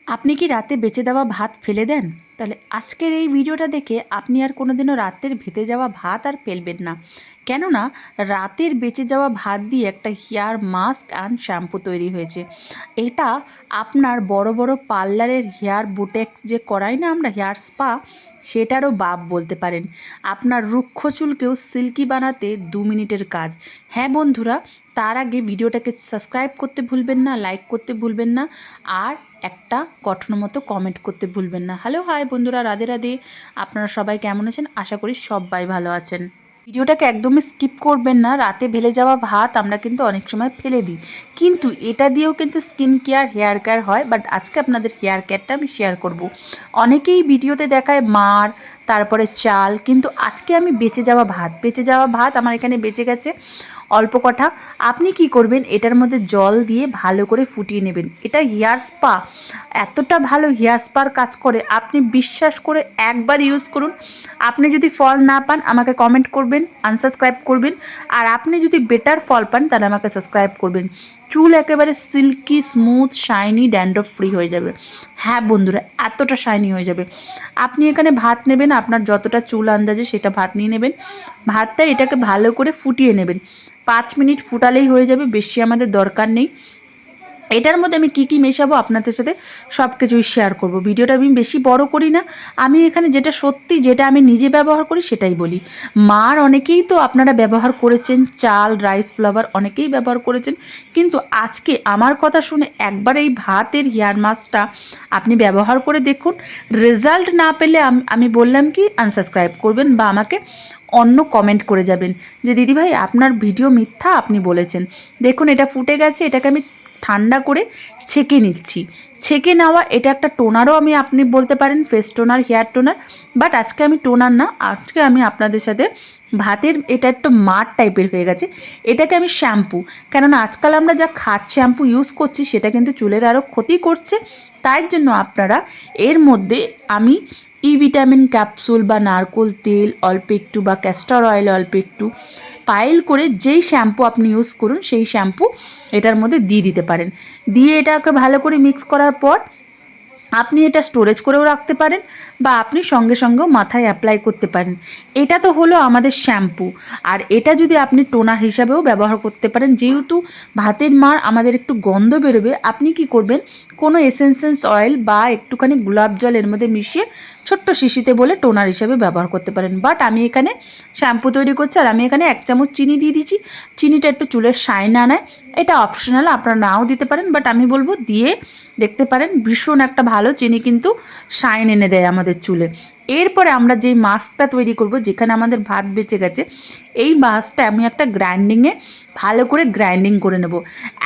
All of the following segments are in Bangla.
আপনি কি রাতে বেঁচে দেওয়া ভাত ফেলে দেন? তাহলে আজকের এই ভিডিওটা দেখে আপনি আর কোনোদিনও রাতের বেঁচে যাওয়া ভাত আর ফেলবেন না। কেননা রাতের বেঁচে যাওয়া ভাত দিয়ে একটা হেয়ার মাস্ক অ্যান্ড শ্যাম্পু তৈরি হয়েছে। এটা আপনার বড় বড় পার্লারের হেয়ার বুটেক্স যে করাই না আমরা, হেয়ার স্পা, সেটারও বাপ বলতে পারেন। আপনার রুক্ষ চুলকেও সিল্কি বানাতে 2 মিনিটের কাজ। হ্যাঁ বন্ধুরা, তার আগে ভিডিওটাকে সাবস্ক্রাইব করতে ভুলবেন না, লাইক করতে ভুলবেন না, আর একটা গঠনমতো কমেন্ট করতে ভুলবেন না। হ্যালো হাই বন্ধুরা, রাধে রাধে। আপনারা সবাই কেমন আছেন? আশা করি সবাই ভালো আছেন। ভিডিওটাকে একদমই স্কিপ করবেন না। রাতে ভেলে যাওয়া ভাত আমরা কিন্তু অনেক সময় ফেলে দিই, কিন্তু এটা দিয়েও কিন্তু স্কিন কেয়ার, হেয়ার কেয়ার হয়। বাট আজকে আপনাদের হেয়ার কেয়ারটা আমি শেয়ার করব। অনেকেই ভিডিওতে দেখায় মার, তারপরে চাল, কিন্তু আজকে আমি বেঁচে যাওয়া ভাত আমার এখানে বেঁচে গেছে অল্প কটা। আপনি কি করবেন, এটার মধ্যে জল দিয়ে ভালো করে ফুটিয়ে নেবেন। এটা হেয়ার স্পা, এতটা ভালো হেয়ার স্পার কাজ করে, আপনি বিশ্বাস করে একবার ইউজ করুন। আপনি যদি ফল না পান আমাকে কমেন্ট করবেন, আনসাবস্ক্রাইব করবেন। আর আপনি যদি বেটার ফল পান তাহলে আমাকে সাবস্ক্রাইব করবেন। চুল একেবারে silky, smooth, shiny, dandruff free হয়ে যাবে। হ্যাঁ বন্ধুরা, এতটা শাইনি হয়ে যাবে। আপনি এখানে ভাত নেবেন, আপনার যতটা চুল আন্দাজে সেটা ভাত নিয়ে নেবেন। ভাতটা এটাকে ভালো করে ফুটিয়ে নেবেন। 5 মিনিট ফুটালেই হয়ে যাবে, বেশি আমাদের দরকার নেই। এটার মধ্যে আমি কি মেশাবো আপনাদের সাথে সব কিছুই শেয়ার করব। ভিডিওটা আমি বেশি বড় করি না, আমি এখানে যেটা সত্যি, যেটা আমি নিজে ব্যবহার করি সেটাই বলি। মার অনেকেই তো আপনারা ব্যবহার করেছেন, চাল, রাইস ফ্লাওয়ার অনেকেই ব্যবহার করেছেন, কিন্তু আজকে আমার কথা শুনে একবার এই ভাতের হেয়ার মাস্কটা আপনি ব্যবহার করে দেখুন। রেজাল্ট না পেলে আমি বললাম কি আনসাবস্ক্রাইব করবেন বা আমাকে অন্য কমেন্ট করে যাবেন যে দিদিভাই আপনার ভিডিও মিথ্যা, আপনি বলেছেন। দেখুন এটা ফুটে গেছে, এটাকে আমি ঠান্ডা করে ছেঁকে নিচ্ছি। ছেঁকে নেওয়া এটা একটা টোনারও আমি আপনি বলতে পারেন, face toner, hair toner. But আজকে আমি টোনার না, আজকে আমি আপনাদের সাথে ভাতের, এটা একটু মাঠ টাইপের হয়ে গেছে, এটাকে আমি শ্যাম্পু। কেননা আজকাল আমরা যা শ্যাম্পু ইউজ করছি সেটা কিন্তু চুলের আরও ক্ষতি করছে। তাই জন্য আপনারা এর মধ্যে আমি ভিটামিন ক্যাপসুল বা নারকোল তেল অল্প একটু বা ক্যাস্টর অয়েল অল্প একটু পাইল করে যেই শ্যাম্পু আপনি ইউজ করুন সেই শ্যাম্পু এটার মধ্যে দিয়ে দিতে পারেন। দিয়ে এটাকে ভালো করে মিক্স করার পর আপনি এটা স্টোরেজ করেও রাখতে পারেন বা আপনি সঙ্গে সঙ্গেও মাথায় অ্যাপ্লাই করতে পারেন। এটা তো হলো আমাদের শ্যাম্পু। আর এটা যদি আপনি টোনার হিসাবেও ব্যবহার করতে পারেন, যেহেতু ভাতের মার আমাদের একটু গন্ধ বেরোবে, আপনি কি করবেন, কোনো এসেন্সেন্স অয়েল বা একটুখানি গোলাপ জল এর মধ্যে মিশিয়ে ছোট্ট শিশিতে বলে টোনার হিসাবে ব্যবহার করতে পারেন। বাট আমি এখানে শ্যাম্পু তৈরি করছি, আর আমি এখানে 1 চামচ চিনি দিয়ে দিচ্ছি। চিনিটা একটু চুলের শাইন আনায়, এটা অপশনাল, আপনারা নাও দিতে পারেন, বাট আমি বলবো দিয়ে দেখতে পারেন। ভীষণ একটা ভালো চিনি কিন্তু শাইন এনে দেয় আমাদের চুলে। এরপরে আমরা যেই মাস্কটা তৈরি করব, যেখানে আমাদের ভাত বেঁচে গেছে, এই মাস্কটা আমি একটা গ্রাইন্ডিংয়ে ভালো করে গ্রাইন্ডিং করে নেব।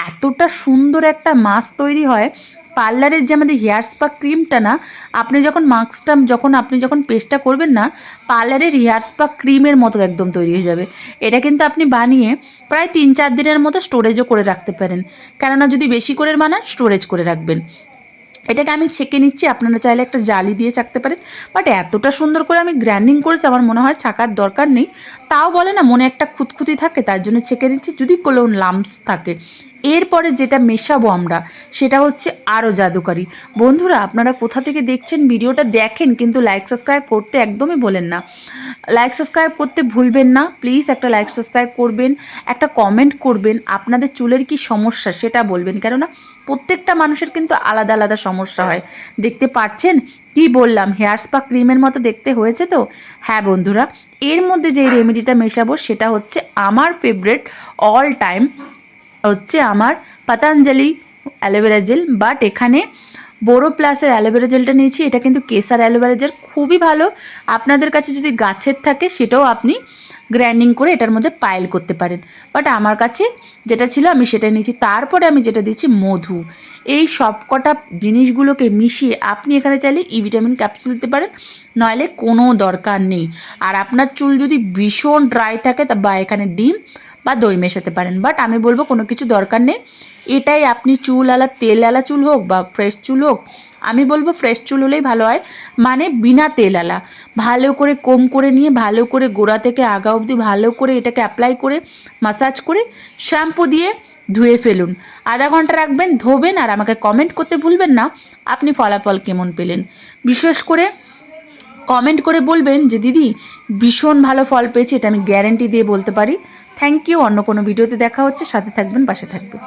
এতটা সুন্দর একটা মাস্ক তৈরি হয়। পার্লারের যে আমাদের হেয়ার স্পা ক্রিমটা না, আপনি যখন মাস্কটা আপনি যখন পেস্টটা করবেন না, পার্লারের হেয়ার স্পা ক্রিমের মতো একদম তৈরি হয়ে যাবে। এটা কিন্তু আপনি বানিয়ে প্রায় 3-4 দিনের মতো স্টোরেজও করে রাখতে পারেন। কেননা যদি বেশি করে বানান, স্টোরেজ করে রাখবেন। এটাকে আমি ছেঁকে নিচ্ছি, আপনারা চাইলে একটা জালি দিয়ে চাকতে পারেন। বাট এতটা সুন্দর করে আমি গ্রাইন্ডিং করেছি, আমার মনে হয় ছাকার দরকার নেই। তাও বলে না, মনে একটা খুঁতখুতি থাকে, তার জন্য ছেঁকে নিচ্ছি, যদি কোনো লাম্পস থাকে। এরপরে যেটা মেশাবো আমরা, সেটা হচ্ছে আরও জাদুকারি। বন্ধুরা, আপনারা কোথা থেকে দেখছেন ভিডিওটা দেখেন, কিন্তু লাইক সাবস্ক্রাইব করতে একদমই ভোলেন না। লাইক সাবস্ক্রাইব করতে ভুলবেন না প্লিজ। একটা লাইক সাবস্ক্রাইব করবেন, একটা কমেন্ট করবেন, আপনাদের চুলের কি সমস্যা সেটা বলবেন। কেননা প্রত্যেকটা মানুষের কিন্তু আলাদা আলাদা সমস্যা হয়। দেখতে পাচ্ছেন কি বললাম, হেয়ার স্পা ক্রিমের মতো দেখতে হয়েছে তো। হ্যাঁ বন্ধুরা, এর মধ্যে যে রেমেডিটা মেশাবো সেটা হচ্ছে আমার ফেভারিট অল টাইম, হচ্ছে আমার পতঞ্জলি অ্যালোভেরা জেল। বাট এখানে বোরো প্লাসের অ্যালোভেরা জেলটা নিয়েছি, এটা কিন্তু কেসার অ্যালোভেরা জেল, খুবই ভালো। আপনাদের কাছে যদি গাছের থাকে সেটাও আপনি গ্রাইন্ডিং করে এটার মধ্যে পাইল করতে পারেন। বাট আমার কাছে যেটা ছিল আমি সেটা নিয়েছি। তারপরে আমি যেটা দিচ্ছি মধু। এই সব কটা জিনিসগুলোকে মিশিয়ে আপনি এখানে চাইলে ভিটামিন ক্যাপসুল দিতে পারেন, নইলে কোনো দরকার নেই। আর আপনার চুল যদি ভীষণ ড্রাই থাকে বা এখানে ডিম বা দই মেশাতে পারেন। বাট আমি বলবো কোনো কিছু দরকার নেই। এটাই আপনি চুলওয়ালা, তেলওয়ালা চুল হোক বা ফ্রেশ চুল হোক, আমি বলবো ফ্রেশ চুল হলেই ভালো হয়, মানে বিনা তেলওয়ালা। ভালো করে কোম করে নিয়ে ভালো করে গোড়া থেকে আগা অবধি ভালো করে এটাকে অ্যাপ্লাই করে মাসাজ করে শ্যাম্পু দিয়ে ধুয়ে ফেলুন, আধা ঘন্টা রাখবেন, ধোবেন, আর আমাকে কমেন্ট করতে ভুলবেন না আপনি ফলাফল কেমন পেলেন। বিশেষ করে কমেন্ট করে বলবেন যে দিদি ভীষণ ভালো ফল পেয়েছি, এটা আমি গ্যারেন্টি দিয়ে বলতে পারি। Thank you. অন্য কোনো ভিডিওতে দেখা হচ্ছে, সাথে থাকবেন, পাশে থাকবেন।